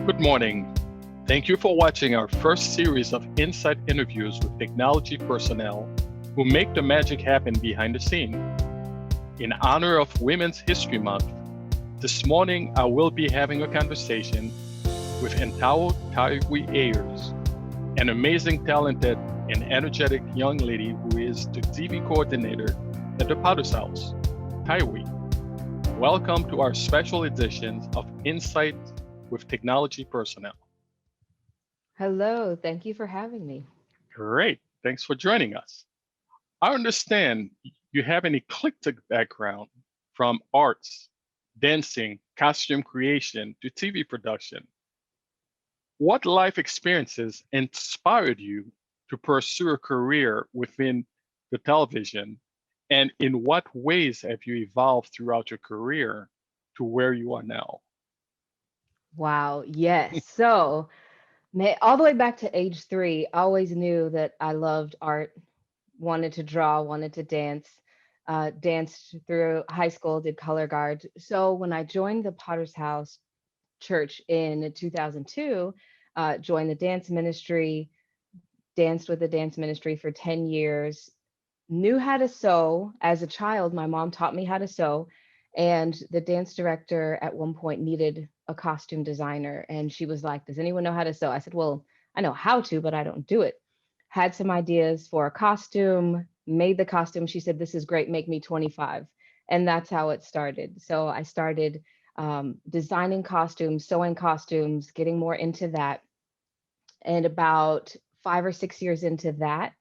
Good morning. Thank you for watching our first series of insight interviews with technology personnel who make the magic happen behind the scene. In honor of Women's History Month, this morning I will be having a conversation with Antao Tywii Ayers, an amazing, talented, and energetic young lady who is the TV coordinator at the Potter's House. Tywii, welcome to our special edition of Insight with Technology Personnel. Hello, thank you for having me. Great, thanks for joining us. I understand you have an eclectic background from arts, dancing, costume creation to TV production. What life experiences inspired you to pursue a career within the television? And in what ways have you evolved throughout your career to where you are now? Wow, yes. So, all the way back to age 3, I always knew that I loved art, wanted to draw, wanted to dance, danced through high school, did color guard. So, when I joined the Potter's House Church in 2002, joined the dance ministry, danced with the dance ministry for 10 years, knew how to sew as a child. My mom taught me how to sew. And the dance director at one point needed a costume designer. And she was like, "Does anyone know how to sew?" I said, "Well, I know how to, but I don't do it." Had some ideas for a costume, made the costume. She said, "This is great, make me 25." And that's how it started. So I started designing costumes, sewing costumes, getting more into that. And about 5 or 6 years into that,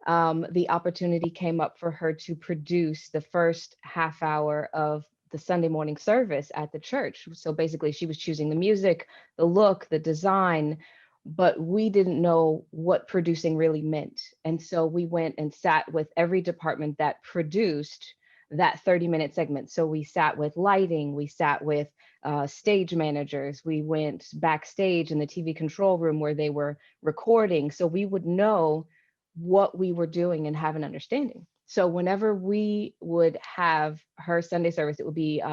the opportunity came up for her to produce the first half hour of the Sunday morning service at the church. So basically, she was choosing the music, the look, the design, but we didn't know what producing really meant. And so we went and sat with every department that produced that 30-minute segment. So we sat with lighting, we sat with stage managers, we went backstage in the TV control room where they were recording. So we would know what we were doing and have an understanding. So whenever we would have her Sunday service, it would be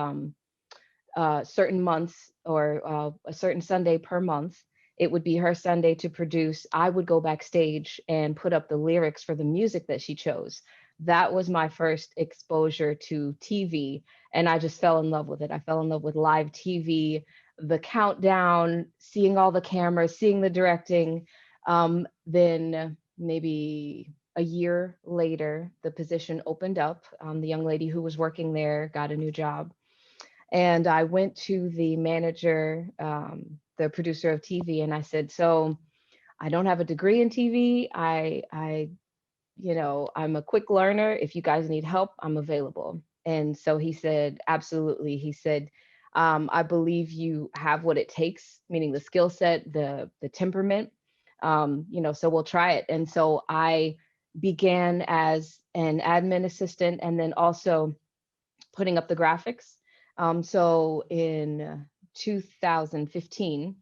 certain months or a certain Sunday per month. It would be her Sunday to produce. I would go backstage and put up the lyrics for the music that she chose. That was my first exposure to TV, and I just fell in love with it. I fell in love with live TV, the countdown, seeing all the cameras, seeing the directing. Then maybe a year later, the position opened up. The young lady who was working there got a new job. And I went to the manager, the producer of TV, and I said, "So I don't have a degree in TV. I'm a quick learner. If you guys need help, I'm available." And so he said, "Absolutely." He said, "I believe you have what it takes," meaning the skill set, the temperament. So we'll try it. And so I began as an admin assistant and then also putting up the graphics. So in 2015,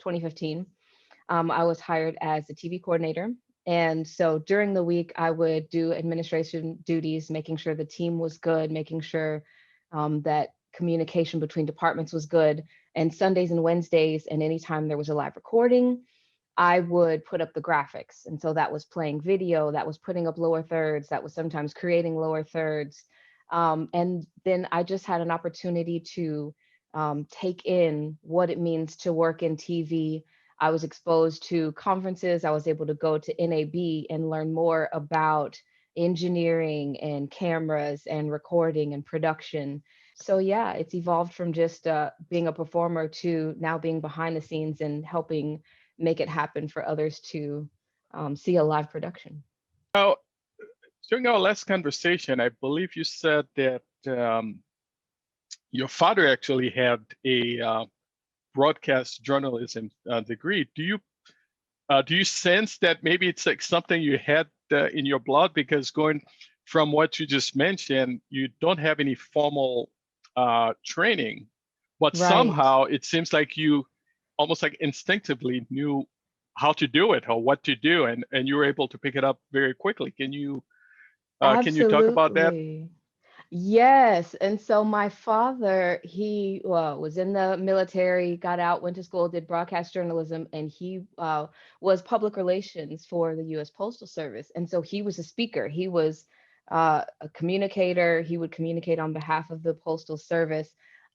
I was hired as a TV coordinator. And so during the week, I would do administration duties, making sure the team was good, making sure that communication between departments was good. And Sundays and Wednesdays, and anytime there was a live recording, I would put up the graphics. And so that was playing video, that was putting up lower thirds, that was sometimes creating lower thirds. And then I just had an opportunity to take in what it means to work in TV. I was exposed to conferences. I was able to go to NAB and learn more about engineering and cameras and recording and production. So yeah, it's evolved from just being a performer to now being behind the scenes and helping make it happen for others to see a live production. Now, during our last conversation, I believe you said that your father actually had a broadcast journalism degree. Do you sense that maybe it's like something you had in your blood? Because going from what you just mentioned, you don't have any formal training, but Right. somehow it seems like you almost like instinctively knew how to do it or what to do, and you were able to pick it up very quickly. Can you talk about that? Absolutely. Yes. And so my father, he was in the military, got out, went to school, did broadcast journalism, and he was public relations for the US Postal Service. And so he was a speaker. He was a communicator. He would communicate on behalf of the Postal Service.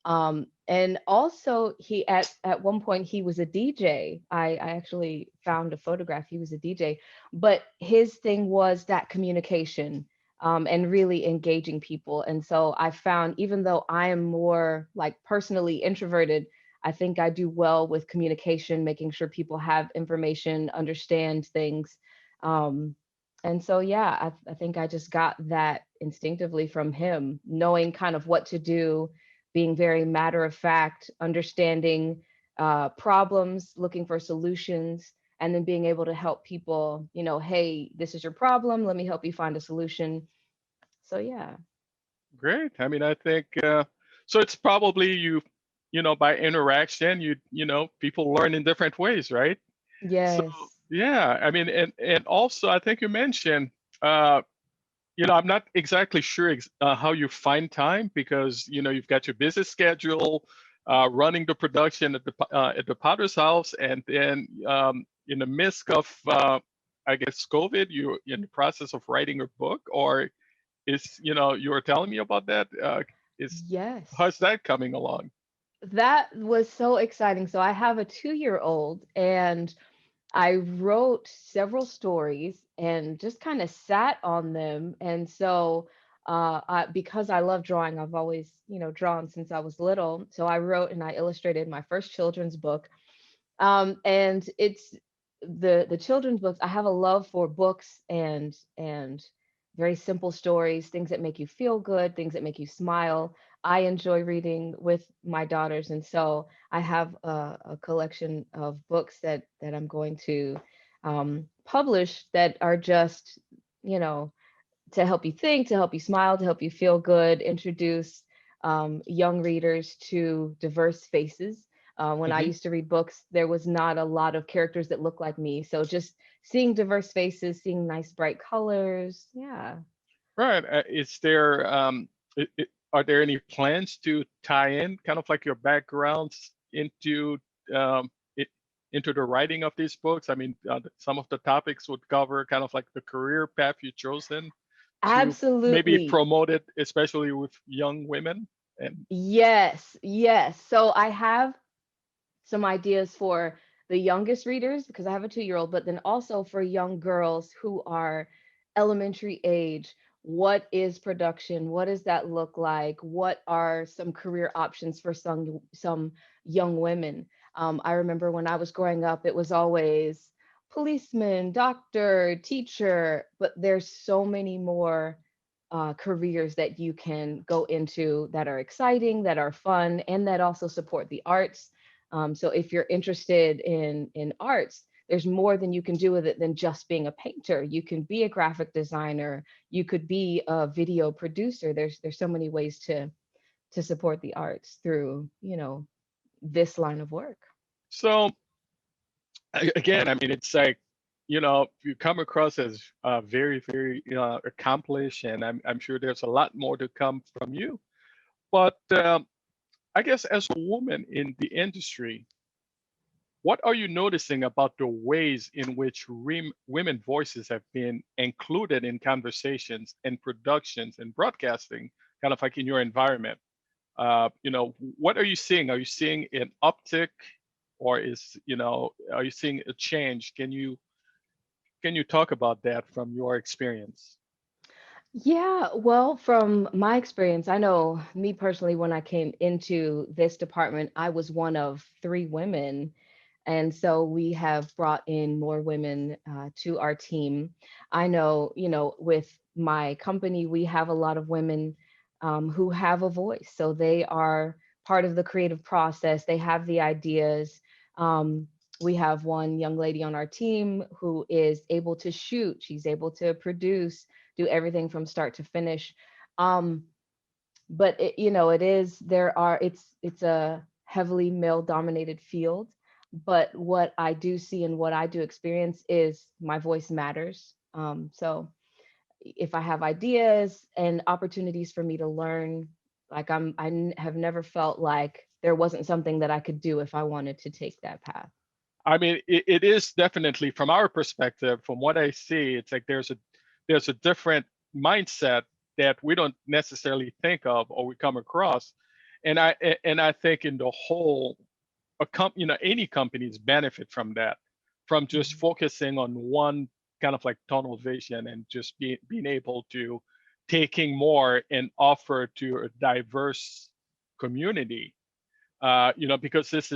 And also at one point he was a DJ. I actually found a photograph. He was a DJ, but his thing was that communication, and really engaging people. And so I found, even though I am more like personally introverted, I think I do well with communication, making sure people have information, understand things. Um, and so, yeah, I think I just got that instinctively from him, knowing kind of what to do, being very matter of fact, understanding problems, looking for solutions, and then being able to help people, hey, this is your problem, let me help you find a solution. So yeah. Great. I mean, I think so. It's probably by interaction, people learn in different ways, right? So Yes. yeah, I mean, and also I think you mentioned, uh, I'm not exactly sure how you find time because you've got your busy schedule, running the production at the Potter's house, and then in the midst of I guess COVID, you're in the process of writing a book, or you were telling me about that. Is Yes. How's that coming along? That was so exciting. So I have a 2-year old, and I wrote several stories and just kind of sat on them. And so, because I love drawing, I've always, drawn since I was little. So I wrote and I illustrated my first children's book. And it's the children's books. I have a love for books and very simple stories, things that make you feel good, things that make you smile. I enjoy reading with my daughters, and so I have a collection of books that I'm going to publish that are just, you know, to help you think, to help you smile, to help you feel good, introduce young readers to diverse faces. When I Hmm. used to read books, there was not a lot of characters that look like me. So just seeing diverse faces, seeing nice bright colors. Yeah. Right. Is there are there any plans to tie in kind of like your backgrounds um, it, into the writing of these books? I mean, some of the topics would cover kind of like the career path you've chosen to maybe Absolutely. promote it, especially with young women. And Yes. Yes. So I have some ideas for the youngest readers because I have a 2-year old, but then also for young girls who are elementary age. What is production? What does that look like? What are some career options for some young women? I remember when I was growing up, it was always policeman, doctor, teacher, but there's so many more careers that you can go into that are exciting, that are fun, and that also support the arts. So if you're interested in arts, there's more than you can do with it than just being a painter. You can be a graphic designer. You could be a video producer. There's so many ways to support the arts through, this line of work. so again, I mean, it's like you come across as very, very accomplished, and I'm sure there's a lot more to come from you. But I guess as a woman in the industry, what are you noticing about the ways in which women voices have been included in conversations and productions and broadcasting, kind of like in your environment? What are you seeing? Are you seeing an uptick, or are you seeing a change? Can you talk about that from your experience? Yeah, well, from my experience, I know me personally, when I came into this department, I was one of 3 women. And so we have brought in more women to our team. I know, with my company, we have a lot of women who have a voice. So they are part of the creative process, they have the ideas. We have one young lady on our team who is able to shoot, she's able to produce, do everything from start to finish. Um, but it is there are it's a heavily male dominated field. But what I do see and what I do experience is my voice matters. So if I have ideas and opportunities for me to learn, like have never felt like there wasn't something that I could do if I wanted to take that path. I mean, it is definitely from our perspective, from what I see, it's like there's a different mindset that we don't necessarily think of or we come across, and I think in the whole, any companies benefit from that, from just Mhm. focusing on one kind of like tunnel vision and just being able to taking more and offer to a diverse community, because this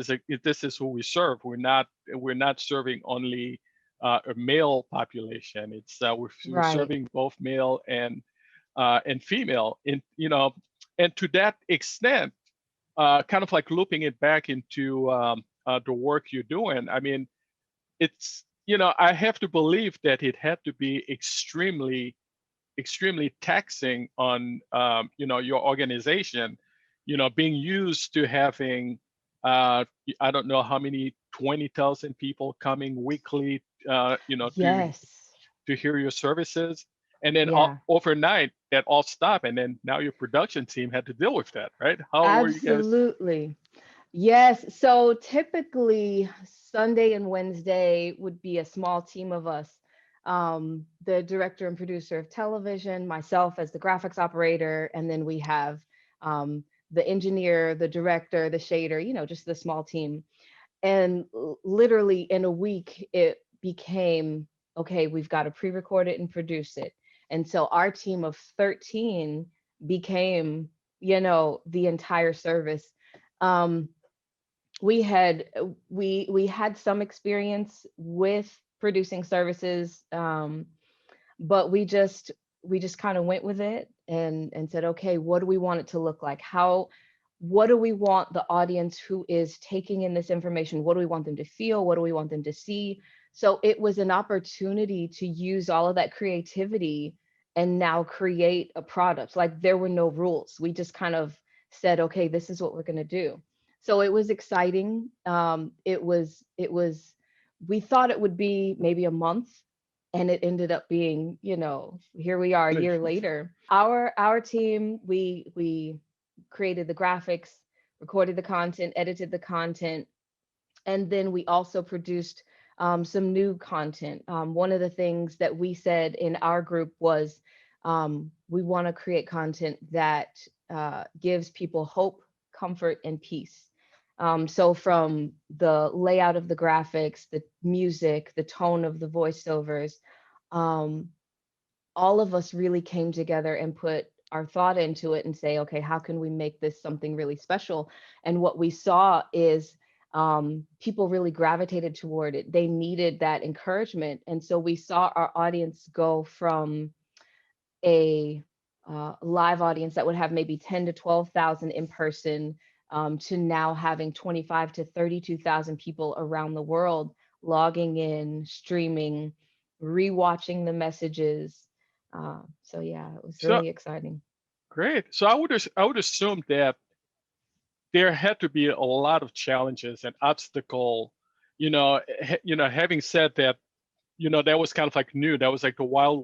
is who we serve. We're not serving only a male population. It's we're Right. serving both male and female. And to that extent, kind of like looping it back into the work you're doing. I mean, I have to believe that it had to be extremely taxing on your organization, being used to having I don't know how many 20,000 people coming weekly, Yes. to hear your services, and then Yeah. overnight that all stopped, and then now your production team had to deal with that, right? How were you guys? Absolutely. Yes. So typically Sunday and Wednesday would be a small team of us. The director and producer of television, myself as the graphics operator, and then we have the engineer, the director, the shader, just the small team. And literally in a week, it became okay, we've got to pre record it and produce it. And so our team of 13 became, the entire service. Um, we had some experience with producing services, but we just kind of went with it and said, okay, what do we want it to look like? What do we want the audience who is taking in this information, what do we want them to feel, what do we want them to see? So it was an opportunity to use all of that creativity and now create a product. Like there were no rules, we just kind of said, okay, this is what we're going to do. So it was exciting. It was we thought it would be maybe a month, and it ended up being, here we are a year later. Our team, we created the graphics, recorded the content, edited the content, and then we also produced some new content. One of the things that we said in our group was, we want to create content that gives people hope, comfort, and peace. So from the layout of the graphics, the music, the tone of the voiceovers, um, all of us really came together and put our thought into it and say, okay, how can we make this something really special? And what we saw is people really gravitated toward it. They needed that encouragement. And so we saw our audience go from a live audience that would have maybe 10 to 12,000 in person, to now having 25 to 32,000 people around the world logging in, streaming, rewatching the messages. So yeah, it was So really exciting. great. So I would assume that there had to be a lot of challenges and obstacle. Having said that, that was kind of like new. That was like the wild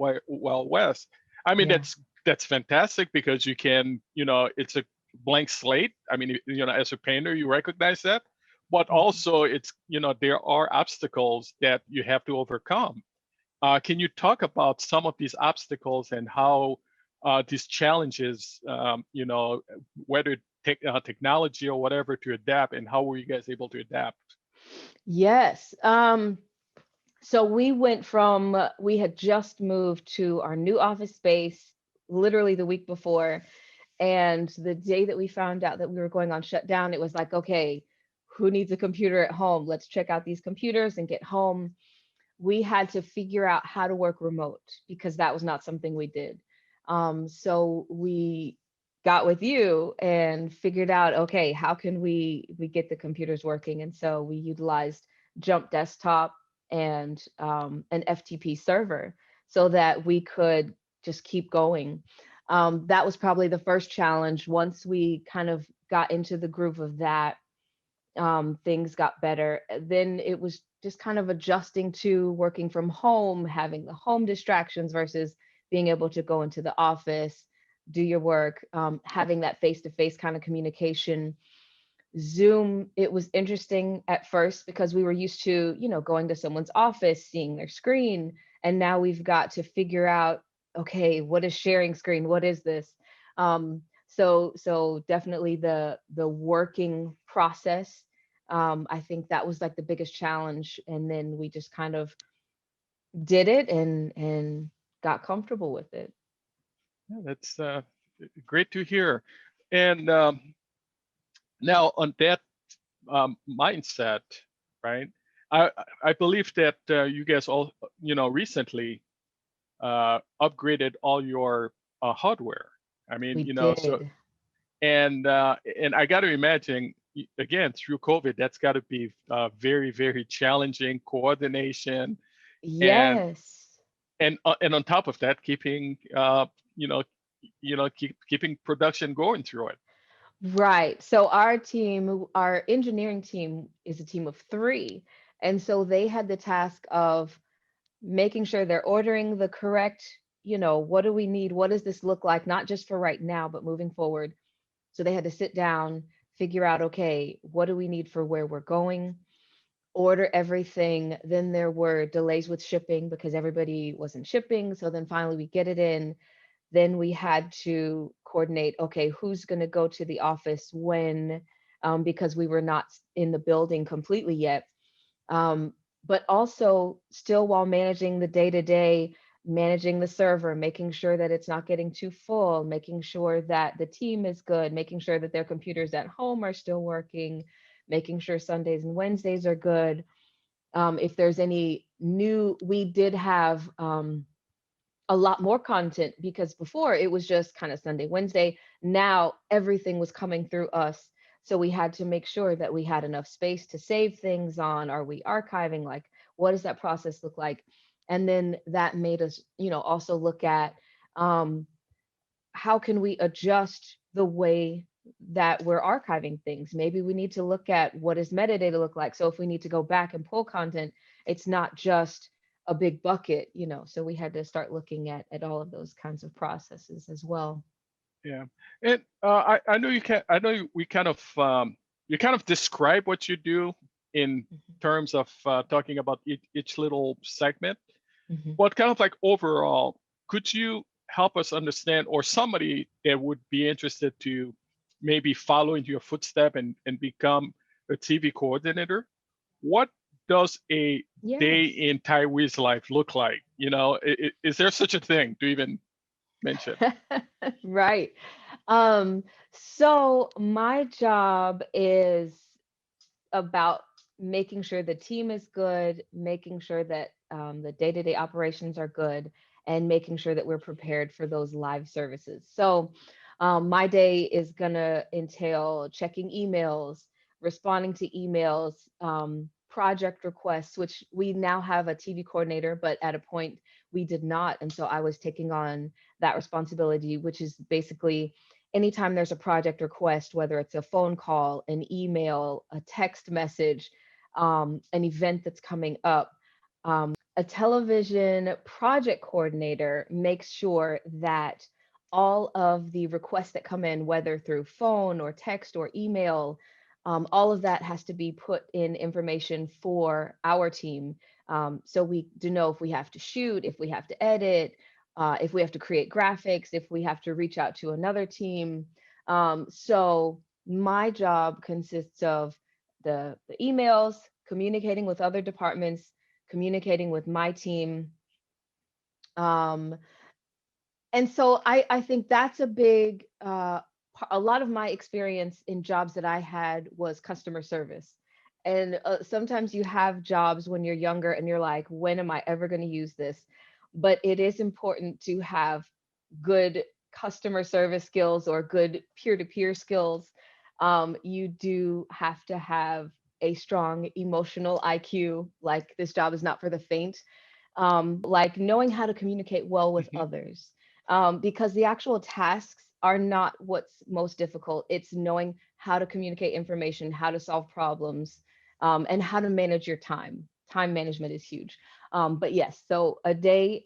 west. I mean, Yeah. that's fantastic because you can, it's a blank slate. I mean, as a painter, you recognize that, but Mhm. also there are obstacles that you have to overcome. Can you talk about some of these obstacles and how these challenges, whether technology or whatever, to adapt, and how were you guys able to adapt? Yes. So we had just moved to our new office space literally the week before. And the day that we found out that we were going on shutdown, it was like, okay, who needs a computer at home? Let's check out these computers and get home. We had to figure out how to work remote because that was not something we did. So we got with you and figured out, okay, how can we get the computers working? And so we utilized Jump Desktop and an FTP server so that we could just keep going. That was probably the first challenge. Once we kind of got into the groove of that, things got better. Then it was just kind of adjusting to working from home, having the home distractions versus being able to go into the office, do your work, having that face-to-face kind of communication. Zoom, it was interesting at first because we were used to, going to someone's office, seeing their screen, and now we've got to figure out, okay, what is sharing screen? What is this? So definitely the working process. I think that was like the biggest challenge, and then we just kind of did it and got comfortable with it. Yeah, that's great to hear. And now on that mindset, right? I I believe that you guys all recently upgraded all your hardware. I mean, We so did. and I got to imagine again through COVID, that's got to be very very challenging coordination and Yes. and on top of that, keeping you know keeping production going through it. Right. So our team, our engineering team is a team of three. And so they had the task of making sure they're ordering the correct, what do we need? What does this look like? Not just for right now, but moving forward. So they had to sit down, figure out, okay, what do we need for where we're going? Order everything. Then there were delays with shipping because everybody wasn't shipping. So then finally we get it in. Then we had to coordinate, okay, who's going to go to the office when, because we were not in the building completely yet. Um, but also still while managing the day to day, managing the server, making sure that it's not getting too full, making sure that the team is good, making sure that their computers at home are still working, making sure Sundays and Wednesdays are good. If there's any new, we did have a lot more content because before it was just kind of Sunday, Wednesday. Now everything was coming through us. So we had to make sure that we had enough space to save things on. Are we archiving? Like, what does that process look like? And then that made us, also look at um, how can we adjust the way that we're archiving things. Maybe we need to look at what does metadata look like. So if we need to go back and pull content, it's not just a big bucket, so we had to start looking at all of those kinds of processes as well. Yeah, and I know you can. I know we kind of you kind of describe what you do in terms of talking about each little segment, Mhm. but kind of like overall, could you help us understand, or somebody that would be interested to maybe follow into your footstep and become a TV coordinator? What does a day Yes. in Taiwi's life look like? Is there such a thing to even mention? Right. Um, so my job is about making sure the team is good, making sure that the day-to-day operations are good, and making sure that we're prepared for those live services. So my day is gonna entail checking emails, responding to emails, project requests, which we now have a TV coordinator, but at a point we did not. And so I was taking on that responsibility, which is basically anytime there's a project request, whether it's a phone call, an email, a text message, an event that's coming up, a television project coordinator makes sure that all of the requests that come in, whether through phone or text or email, all of that has to be put in information for our team. So we do know if we have to shoot, if we have to edit, if we have to create graphics, if we have to reach out to another team. So my job consists of the emails, communicating with other departments, communicating with my team. Um, and so I think that's a big, a lot of my experience in jobs that I had was customer service. And sometimes you have jobs when you're younger and you're like, when am I ever going to use this? But it is important to have good customer service skills or good peer-to-peer skills. You do have to have a strong emotional IQ. Like this job is not for the faint. Like knowing how to communicate well with Mhm. others, because the actual tasks are not what's most difficult. It's knowing how to communicate information, how to solve problems, and how to manage your time. Time management is huge. But yes, so a day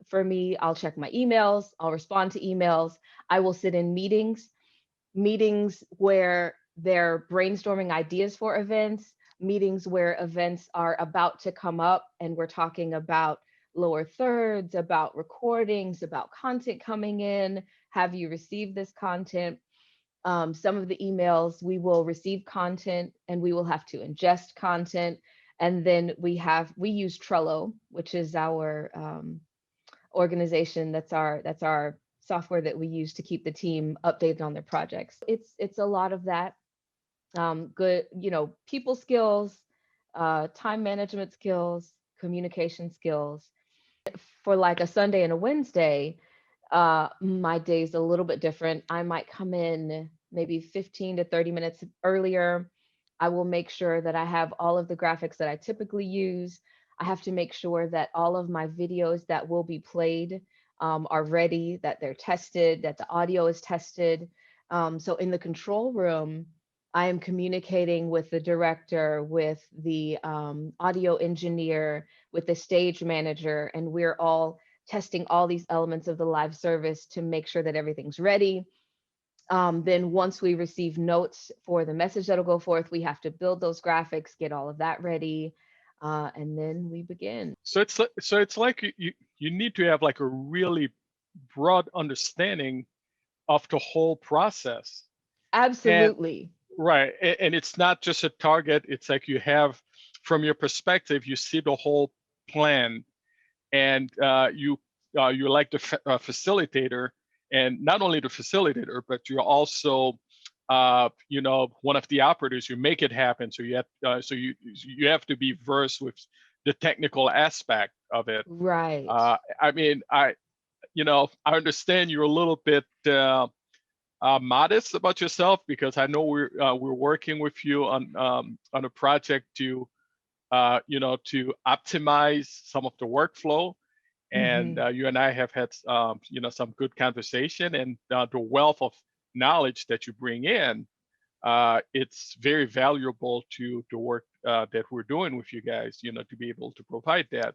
for me, I'll check my emails, I'll respond to emails, I will sit in meetings where they're brainstorming ideas for events, meetings where events are about to come up and we're talking about lower thirds, about recordings, about content coming in. Have you received this content? Some of the emails we will receive content and we will have to ingest content. And then we use Trello, which is our organization. That's our software that we use to keep the team updated on their projects. It's a lot of that. Good, people skills, time management skills, communication skills. For like a Sunday and a Wednesday, my day's a little bit different. I might come in maybe 15 to 30 minutes earlier. I will make sure that I have all of the graphics that I typically use. I have to make sure that all of my videos that will be played are ready, that they're tested, that the audio is tested. So in the control room, I am communicating with the director, with the audio engineer, with the stage manager, and we're all testing all these elements of the live service to make sure that everything's ready. Then once we receive notes for the message that'll go forth, we have to build those graphics, get all of that ready, and then we begin. So it's like you need to have like a really broad understanding of the whole process. And Absolutely. right, and it's not just a target. It's like you have, from your perspective, you see the whole plan, and you're like the facilitator, and not only the facilitator, but you're also one of the operators. You make it happen. So you have to be versed with the technical aspect of it. Right. I mean, I understand you're a little bit modest about yourself, because I know we're working with you on a project to to optimize some of the workflow. And Hmm. you and I have had some good conversation, and the wealth of knowledge that you bring in, it's very valuable to the work that we're doing with you guys, to be able to provide that.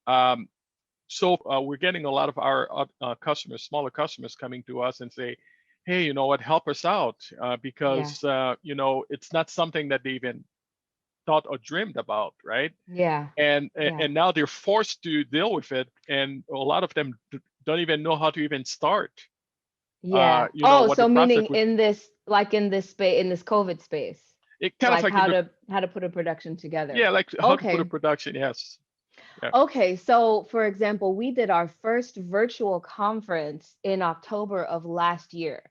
Um, so we're getting a lot of our customers, smaller customers, coming to us and say, hey, you know what, help us out, Yeah. because it's not something that they even thought or dreamed about, right? Yeah. and Yeah. and now they're forced to deal with it, and a lot of them don't even know how to even start Yeah. Oh, what the so process meaning would. in this, like in this space, in this COVID space, It kind of like like in the, how to put a production yeah, together. like how to put a Okay. production. Yes. Yeah. Okay, so for example, we did our first virtual conference in October of last year,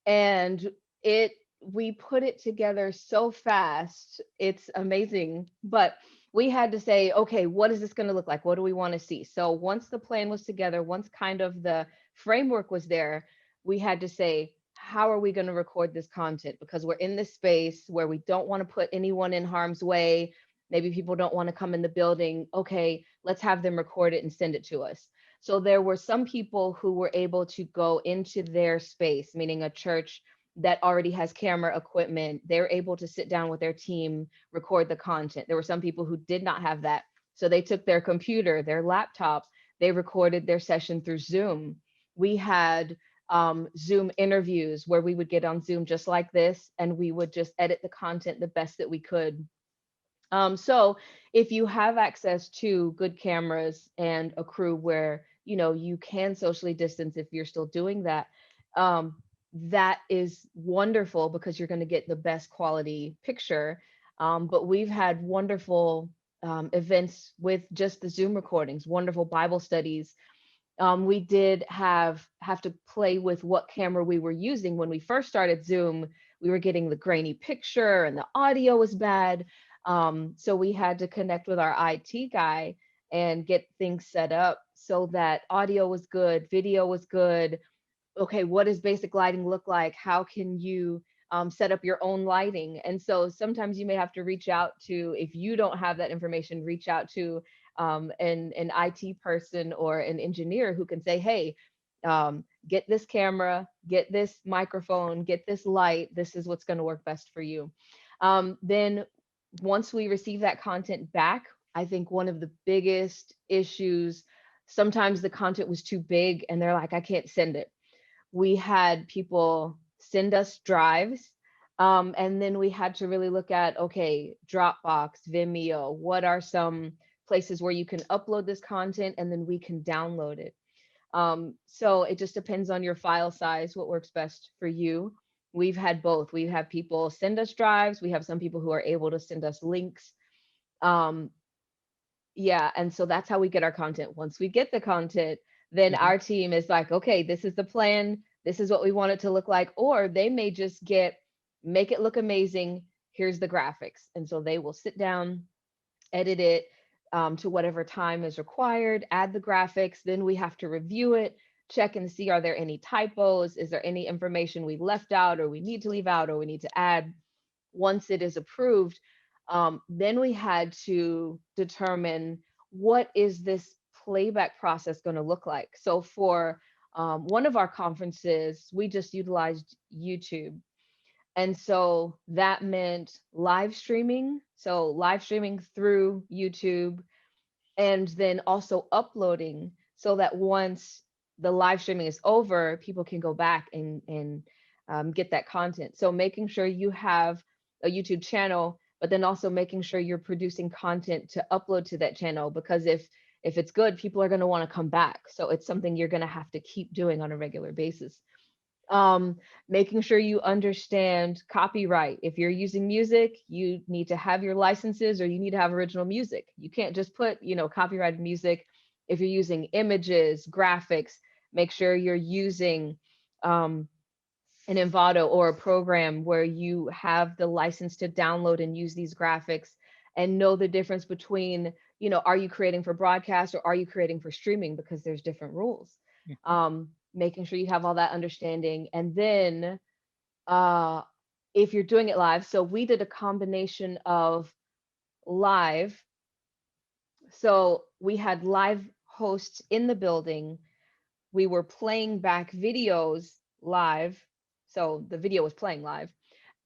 and it we put it together so fast. It's amazing. But we had to say, okay, what is this going to look like? What do we want to see? So once the plan was together, once kind of the framework was there, we had to say, how are we going to record this content? Because we're in this space where we don't want to put anyone in harm's way. Maybe people don't want to come in the building. Okay, let's have them record it and send it to us. So there were some people who were able to go into their space, meaning a church that already has camera equipment. They're able to sit down with their team, record the content. There were some people who did not have that. So they took their computer, their laptop, they recorded their session through Zoom. We had Zoom interviews where we would get on Zoom just like this, and we would just edit the content the best that we could. So if you have access to good cameras and a crew where you can socially distance if you're still doing that, that is wonderful because you're going to get the best quality picture. But we've had wonderful events with just the Zoom recordings, wonderful Bible studies. We did have to play with what camera we were using. When we first started Zoom, we were getting the grainy picture and the audio was bad. So we had to connect with our IT guy and get things set up so that audio was good, video was good. Okay, what does basic lighting look like? How can you set up your own lighting? And so sometimes you may have to reach out to, if you don't have that information, reach out to an IT person or an engineer who can say, hey, get this camera, get this microphone, get this light. This is what's going to work best for you. Then once we receive that content back I think one of the biggest issues, sometimes the content was too big and they're like, I can't send it. We had people send us drives. And then we had to really look at, okay, Dropbox, Vimeo, what are some places where you can upload this content and then we can download it. So it just depends on your file size, what works best for you. We've had both. We have people send us drives. We have some people who are able to send us links. Um, yeah, and so that's how we get our content. Once we get the content, then Mhm. our team is like, okay, this is the plan. This is what we want it to look like. Or they may just make it look amazing. Here's the graphics. And so they will sit down, edit it to whatever time is required, add the graphics. Then we have to review it, check and see, are there any typos? Is there any information we left out or we need to leave out or we need to add? Once it is approved, then we had to determine, what is this playback process going to look like? So for one of our conferences, we just utilized YouTube. And so that meant live streaming. So live streaming through YouTube, and then also uploading, so that once the live streaming is over, people can go back and get that content. So making sure you have a YouTube channel, but then also making sure you're producing content to upload to that channel, because if it's good, people are going to want to come back. So it's something you're going to have to keep doing on a regular basis. um Making sure you understand copyright. If you're using music, you need to have your licenses, or you need to have original music. You can't just put, copyrighted music. If you're using images, graphics, make sure you're using um an Envato or a program where you have the license to download and use these graphics, and know the difference between, are you creating for broadcast or are you creating for streaming, because there's different rules. Making sure you have all that understanding. And then uh, if you're doing it live, so we did a combination of live. So we had live hosts in the building. We were playing back videos live. So the video was playing live.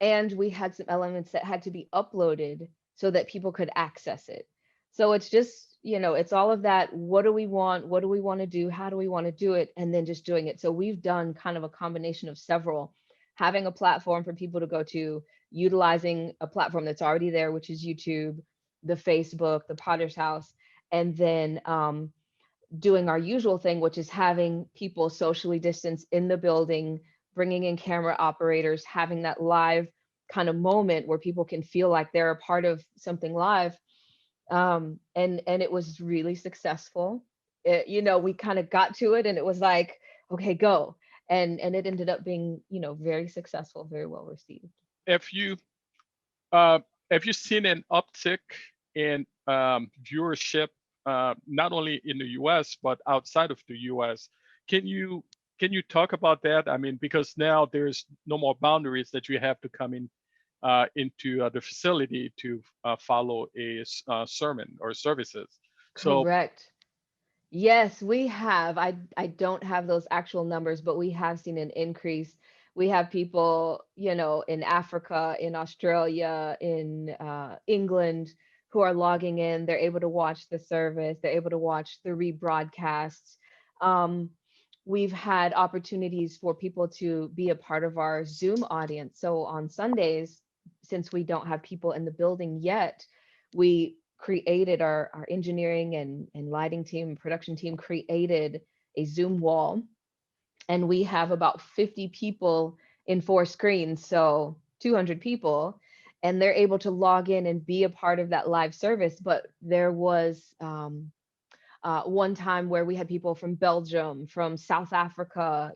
And we had some elements that had to be uploaded so that people could access it. So it's just, it's all of that. What do we want? What do we want to do? How do we want to do it? And then just doing it. So we've done kind of a combination of several, having a platform for people to go to, utilizing a platform that's already there, which is YouTube, the Facebook, the Potter's House, and then doing our usual thing, which is having people socially distance in the building, bringing in camera operators, having that live kind of moment where people can feel like they're a part of something live. And it was really successful. We kind of got to it, and it was like, okay, go. And it ended up being, very successful, very well received. Have you uh, have you seen an uptick in viewership, not only in the U.S. but outside of the U.S.? Can you talk about that? I mean, because now there's no more boundaries that you have to come in into the facility to follow a sermon or services. So, Correct. Yes, we have. I don't have those actual numbers, but we have seen an increase. We have people, in Africa, in Australia, in England, who are logging in. They're able to watch the service. They're able to watch the rebroadcasts. Um, we've had opportunities for people to be a part of our Zoom audience. So on Sundays, since we don't have people in the building yet, we created our engineering and lighting team and production team created a Zoom wall, and we have about 50 people in 4 screens, so 200 people, and they're able to log in and be a part of that live service. But there was one time where we had people from Belgium, from South Africa,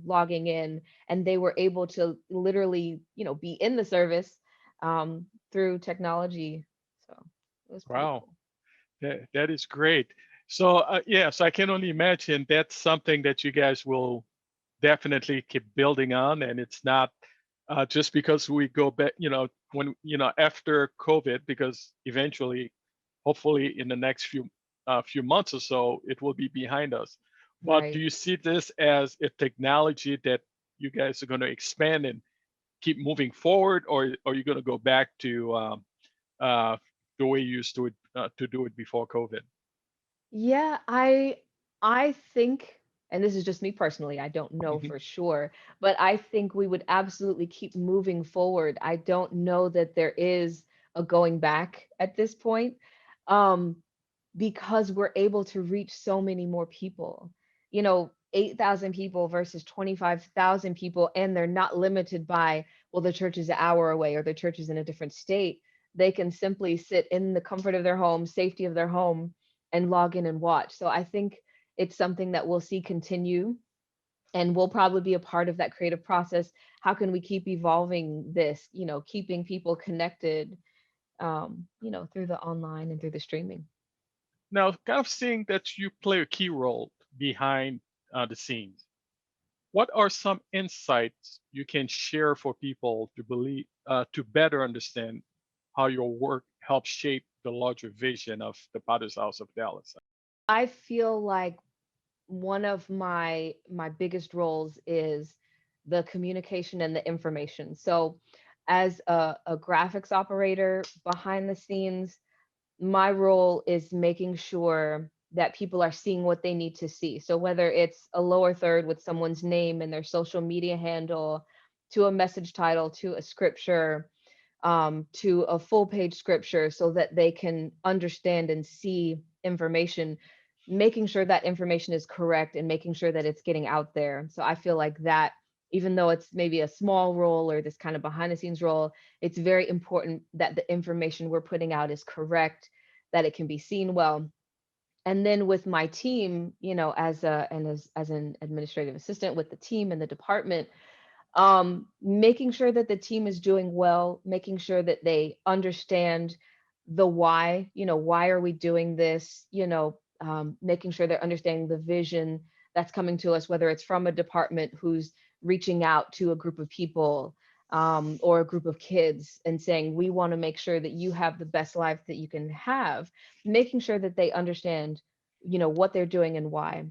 logging in, and they were able to literally, be in the service through technology. So it was pretty wow, cool. that is great. So, yes, I can only imagine that's something that you guys will definitely keep building on, and it's not just because we go back, when after COVID, because eventually, hopefully, in the next few months or so, it will be behind us. But do Right. you see this as a technology that you guys are going to expand and keep moving forward, or are you going to go back to uh, the way you used to it to do it before COVID. Yeah, I think, and this is just me personally, I don't know Hmm. for sure, but I think we would absolutely keep moving forward. I don't know that there is a going back at this point. Um, because we're able to reach so many more people. 8,000 people versus 25,000 people, and they're not limited by, well, the church is an hour away or the church is in a different state. They can simply sit in the comfort of their home, safety of their home, and log in and watch. So I think it's something that we'll see continue, and we'll probably be a part of that creative process. How can we keep evolving this, keeping people connected, through the online and through the streaming? Now, kind of seeing that you play a key role behind the scenes, what are some insights you can share for people to believe to better understand how your work helps shape the larger vision of the Potter's House of Dallas? I feel like one of my biggest roles is the communication and the information. So as a graphics operator behind the scenes, my role is making sure that people are seeing what they need to see. So whether it's a lower third with someone's name and their social media handle, to a message title, to a scripture, to a full page scripture, so that they can understand and see information, making sure that information is correct and making sure that it's getting out there. So I feel like that, even though it's maybe a small role or this kind of behind the scenes role, it's very important that the information we're putting out is correct, that it can be seen well. And then with my team, as an administrative assistant with the team and the department, making sure that the team is doing well, making sure that they understand the why, why are we doing this, making sure they're understanding the vision that's coming to us, whether it's from a department who's reaching out to a group of people, or a group of kids and saying, we want to make sure that you have the best life that you can have, making sure that they understand, what they're doing and why,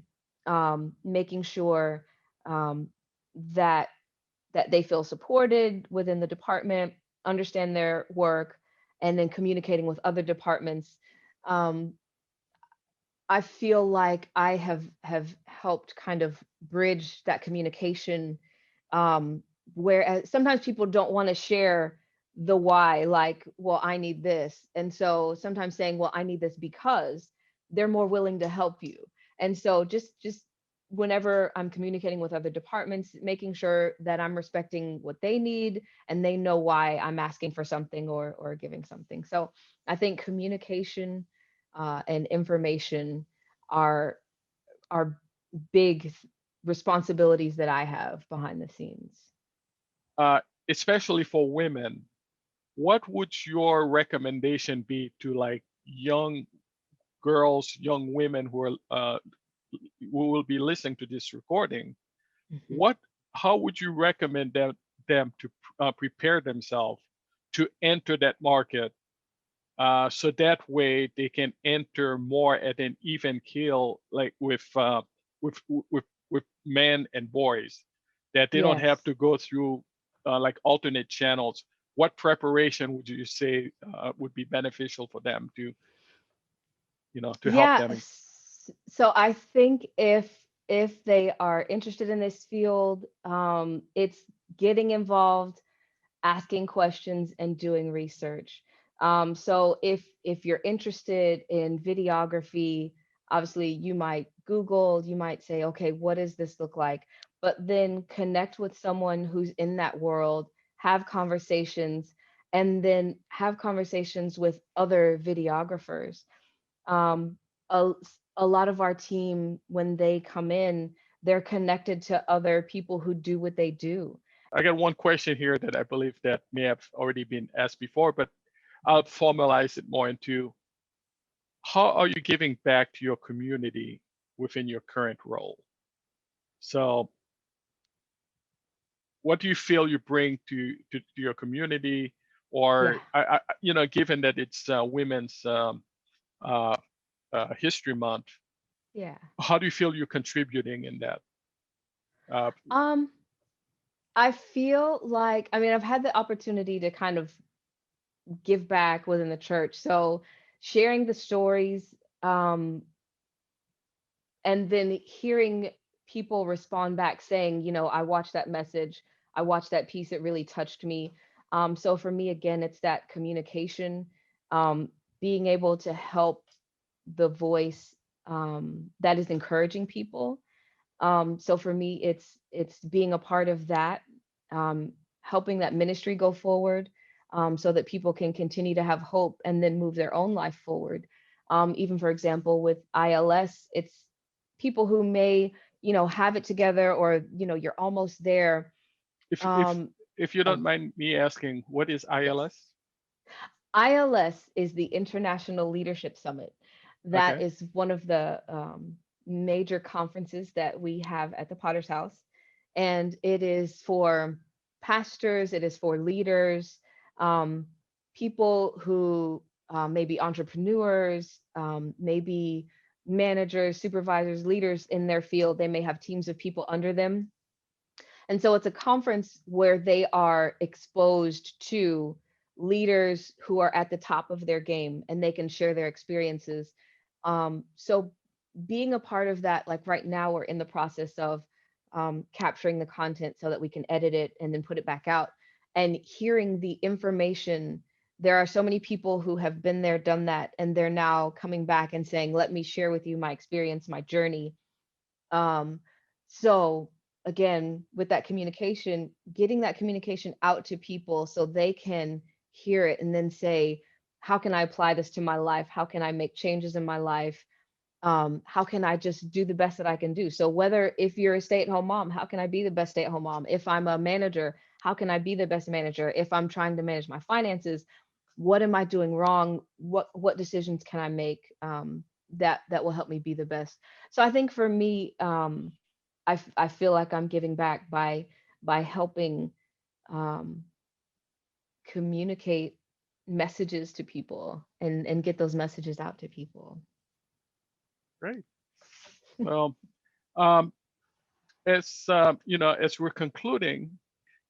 making sure, um, that they feel supported within the department, understand their work, and then communicating with other departments. Um, I feel like I have helped kind of bridge that communication, whereas sometimes people don't want to share the why, like, well, I need this. And so sometimes saying, well, I need this because, they're more willing to help you. And so just whenever I'm communicating with other departments, making sure that I'm respecting what they need and they know why I'm asking for something or giving something. So I think communication, and information are are big responsibilities that I have behind the scenes. Uh, Especially for women, what would your recommendation be to like young girls, young women who will be listening to this recording? Mhm. What, how would you recommend them to prepare themselves to enter that market, so that way they can enter more at an even keel, like with with men and boys, that they don't have Yes. to go through like alternate channels. What preparation would you say would be beneficial for them to, to help Yeah. them? So I think if they are interested in this field, it's getting involved, asking questions, and doing research. So if you're interested in videography, obviously you might Google, you might say, okay, what does this look like? But then connect with someone who's in that world, have conversations, and then have conversations with other videographers. Um, a, a lot of our team, when they come in, they're connected to other people who do what they do. I got one question here that I believe that may have already been asked before, but I'll formalize it more into, how are you giving back to your community within your current role? So what do you feel you bring to your community, Yeah. or given that it's Women's uh, History Month, Yeah. how do you feel you're contributing in that? Uh, Um, I feel like, I mean, I've had the opportunity to kind of give back within the church. So sharing the stories, and then hearing people respond back saying, I watched that message, I watched that piece, it really touched me. So for me, again, it's that communication, um, being able to help the voice, that is encouraging people. So for me, it's being a part of that, um, helping that ministry go forward, so that people can continue to have hope and then move their own life forward. Even for example, with ILS, it's people who may, have it together, or you're almost there. If if Um, if you don't oh, mind me asking, what is yes. ILS? ILS is the International Leadership Summit. That Okay. is one of the major conferences that we have at the Potter's House. And it is for pastors, it is for leaders, um, people who may be entrepreneurs, maybe managers, supervisors, leaders in their field. They may have teams of people under them, and so it's a conference where they are exposed to leaders who are at the top of their game, and they can share their experiences. So being a part of that, like right now, we're in the process of capturing the content so that we can edit it and then put it back out. And hearing the information, there are so many people who have been there, done that, and they're now coming back and saying, let me share with you my experience, my journey. So again, with that communication, getting that communication out to people so they can hear it and then say, how can I apply this to my life? How can I make changes in my life? How can I just do the best that I can do? So whether if you're a stay-at-home mom, how can I be the best stay-at-home mom? If I'm a manager, how can I be the best manager? If I'm trying to manage my finances, what am I doing wrong? What decisions can I make, that will help me be the best? So I think for me, I feel like I'm giving back by helping um, communicate messages to people and get those messages out to people. Great. Well, um, as as we're concluding,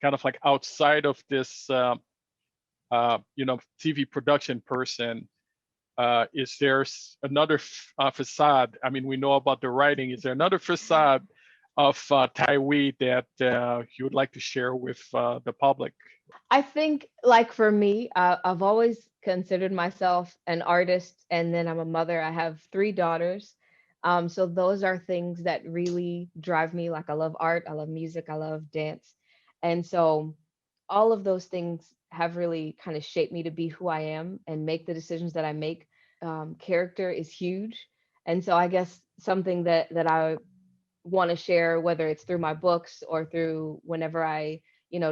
kind of like outside of this, TV production person, is there another facade? I mean, we know about the writing. Is there another facade of Tywii that you would like to share with the public? I think, like for me, I've always considered myself an artist, and then I'm a mother. I have three daughters. So those are things that really drive me. Like I love art, I love music, I love dance. And so all of those things have really kind of shaped me to be who I am and make the decisions that I make. Character is huge. And so I guess something that I want to share, whether it's through my books or through whenever I,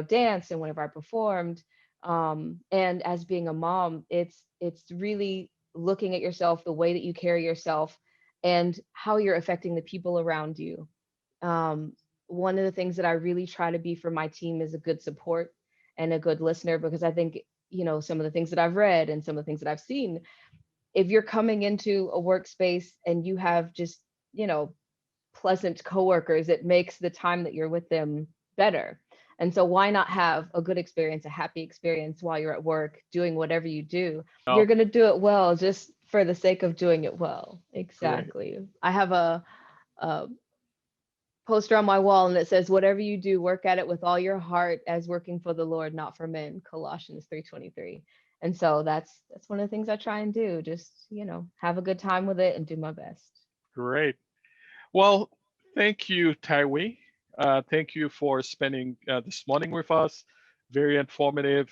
danced and whenever I performed. And as being a mom, it's really looking at yourself, the way that you carry yourself, and how you're affecting the people around you. Um, One of the things that I really try to be for my team is a good support and a good listener, because I think, some of the things that I've read and some of the things that I've seen, if you're coming into a workspace and you have just, you know, pleasant coworkers, it makes the time that you're with them better. And so why not have a good experience, a happy experience while you're at work doing whatever you do? You're Oh, going to do it well just for the sake of doing it well. great, Exactly. I have a poster on my wall and it says, whatever you do, work at it with all your heart as working for the Lord, not for men, Colossians 3:23. And so that's one of the things I try and do, just, have a good time with it and do my best. great. Well, thank you, Taiwi. Thank you for spending this morning with us. Very informative.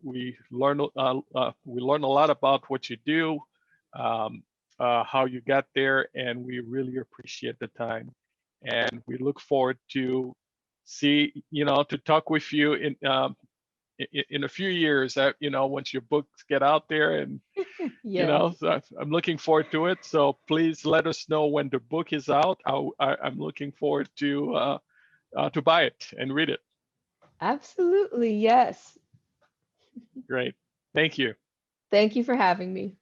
We learn a lot about what you do, um, how you got there, and we really appreciate the time. And we look forward to to talk with you in a few years. Once your books get out there, and Yes, so I'm looking forward to it. So please let us know when the book is out. I'm looking forward to buy it and read it. absolutely. Yes. Great. Thank you. Thank you for having me.